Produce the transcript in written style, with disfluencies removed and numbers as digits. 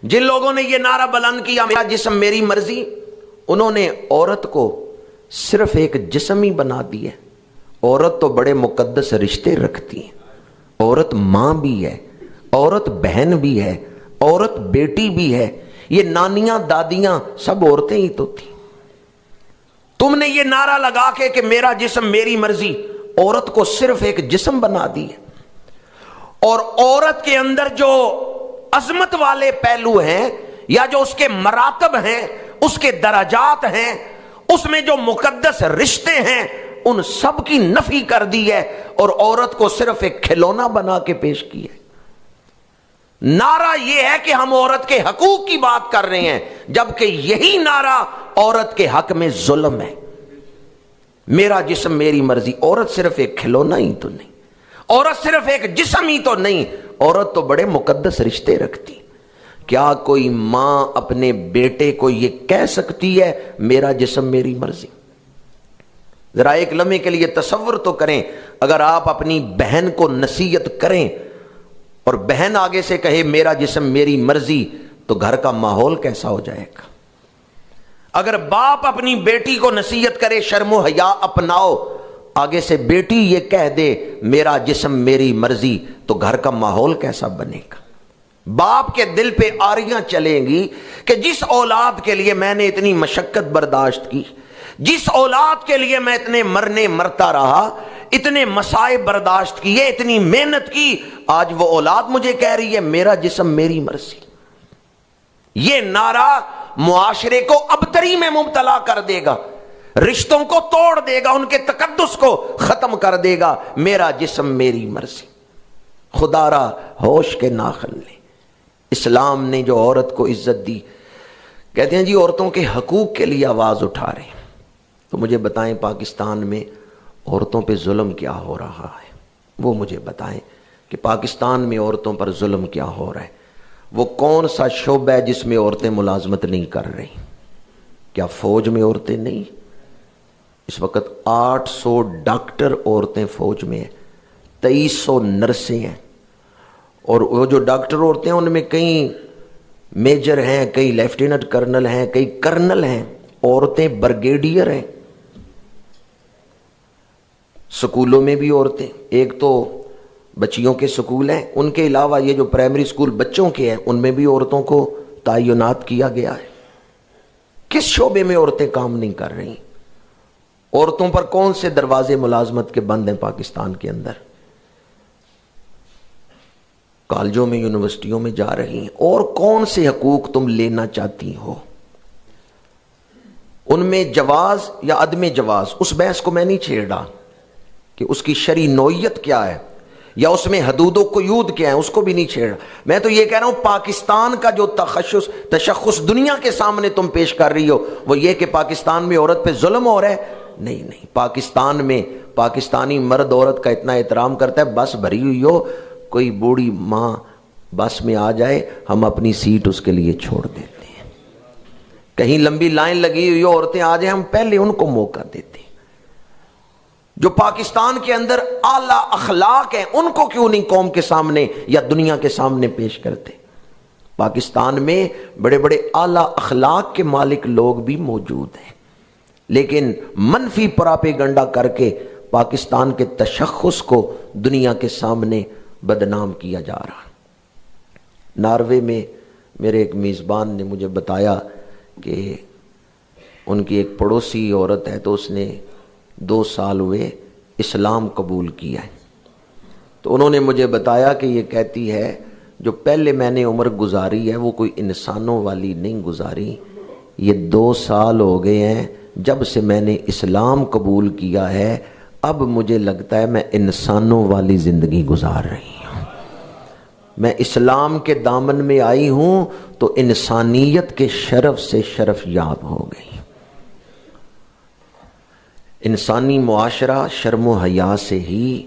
جن لوگوں نے یہ نعرہ بلند کیا میرا جسم میری مرضی، انہوں نے عورت کو صرف ایک جسم ہی بنا دیا۔ عورت تو بڑے مقدس رشتے رکھتی ہے، عورت ماں بھی ہے، عورت بہن بھی ہے، عورت بیٹی بھی ہے، یہ نانیاں دادیاں سب عورتیں ہی تو تھیں۔ تم نے یہ نعرہ لگا کے کہ میرا جسم میری مرضی، عورت کو صرف ایک جسم بنا دی ہے۔ اور عورت کے اندر جو عظمت والے پہلو ہیں یا جو اس کے مراتب ہیں، اس کے درجات ہیں، اس میں جو مقدس رشتے ہیں، ان سب کی نفی کر دی ہے اور عورت کو صرف ایک کھلونا بنا کے پیش کیا ہے۔ نعرہ یہ ہے کہ ہم عورت کے حقوق کی بات کر رہے ہیں، جبکہ یہی نعرہ عورت کے حق میں ظلم ہے۔ میرا جسم میری مرضی، عورت صرف ایک کھلونا ہی تو نہیں، عورت صرف ایک جسم ہی تو نہیں، عورت تو بڑے مقدس رشتے رکھتی۔ کیا کوئی ماں اپنے بیٹے کو یہ کہہ سکتی ہے میرا جسم میری مرضی؟ ذرا ایک لمحے کے لیے تصور تو کریں، اگر آپ اپنی بہن کو نصیحت کریں اور بہن آگے سے کہے میرا جسم میری مرضی، تو گھر کا ماحول کیسا ہو جائے گا؟ اگر باپ اپنی بیٹی کو نصیحت کرے شرم و حیا اپناؤ، آگے سے بیٹی یہ کہہ دے میرا جسم میری مرضی، تو گھر کا ماحول کیسا بنے گا؟ باپ کے دل پہ آریاں چلیں گی کہ جس اولاد کے لیے میں نے اتنی مشقت برداشت کی، جس اولاد کے لیے میں اتنے مرنے مرتا رہا، اتنے مسائب برداشت کیے، اتنی محنت کی، آج وہ اولاد مجھے کہہ رہی ہے میرا جسم میری مرضی۔ یہ نعرہ معاشرے کو ابتری میں مبتلا کر دے گا، رشتوں کو توڑ دے گا، ان کے تقدس کو ختم کر دے گا۔ میرا جسم میری مرضی۔ خدا را ہوش کے ناخن لیں۔ اسلام نے جو عورت کو عزت دی، کہتے ہیں جی عورتوں کے حقوق کے لیے آواز اٹھا رہے ہیں، تو مجھے بتائیں پاکستان میں عورتوں پہ ظلم کیا ہو رہا ہے؟ وہ مجھے بتائیں کہ پاکستان میں عورتوں پر ظلم کیا ہو رہا ہے؟ وہ کون سا شعبہ ہے جس میں عورتیں ملازمت نہیں کر رہی؟ کیا فوج میں عورتیں نہیں؟ اس وقت 800 ڈاکٹر عورتیں فوج میں ہیں، 2300 نرسیں ہیں، اور وہ جو ڈاکٹر عورتیں ہیں ان میں کئی میجر ہیں، کئی لیفٹیننٹ کرنل ہیں، کئی کرنل ہیں، عورتیں بریگیڈیئر ہیں۔ سکولوں میں بھی عورتیں، ایک تو بچیوں کے سکول ہیں، ان کے علاوہ یہ جو پرائمری سکول بچوں کے ہیں ان میں بھی عورتوں کو تعینات کیا گیا ہے۔ کس شعبے میں عورتیں کام نہیں کر رہی؟ عورتوں پر کون سے دروازے ملازمت کے بند ہیں پاکستان کے اندر؟ کالجوں میں، یونیورسٹیوں میں جا رہی ہیں، اور کون سے حقوق تم لینا چاہتی ہو؟ ان میں جواز یا عدم جواز، اس بحث کو میں نہیں چھیڑ رہا کہ اس کی شرعی نوعیت کیا ہے یا اس میں حدود و قیود کیا ہے، اس کو بھی نہیں چھیڑ رہا۔ میں تو یہ کہہ رہا ہوں پاکستان کا جو تشخص دنیا کے سامنے تم پیش کر رہی ہو وہ یہ کہ پاکستان میں عورت پہ ظلم ہو رہا ہے۔ نہیں، پاکستان میں پاکستانی مرد عورت کا اتنا احترام کرتا ہے، بس بھری ہوئی ہو، کوئی بوڑھی ماں بس میں آ جائے ہم اپنی سیٹ اس کے لیے چھوڑ دیتے ہیں، کہیں لمبی لائن لگی ہوئی ہو عورتیں آ جائیں ہم پہلے ان کو موقع دیتے ہیں۔ جو پاکستان کے اندر اعلیٰ اخلاق ہیں ان کو کیوں نہیں قوم کے سامنے یا دنیا کے سامنے پیش کرتے؟ پاکستان میں بڑے بڑے اعلیٰ اخلاق کے مالک لوگ بھی موجود ہیں، لیکن منفی پراپیگنڈا کر کے پاکستان کے تشخص کو دنیا کے سامنے بدنام کیا جا رہا۔ ناروے میں میرے ایک میزبان نے مجھے بتایا کہ ان کی ایک پڑوسی عورت ہے تو اس نے 2 سال ہوئے اسلام قبول کیا ہے، تو انہوں نے مجھے بتایا کہ یہ کہتی ہے جو پہلے میں نے عمر گزاری ہے وہ کوئی انسانوں والی نہیں گزاری، یہ 2 سال ہو گئے ہیں جب سے میں نے اسلام قبول کیا ہے، اب مجھے لگتا ہے میں انسانوں والی زندگی گزار رہی ہوں۔ میں اسلام کے دامن میں آئی ہوں تو انسانیت کے شرف سے شرف یاب ہو گئی۔ انسانی معاشرہ شرم و حیا سے ہی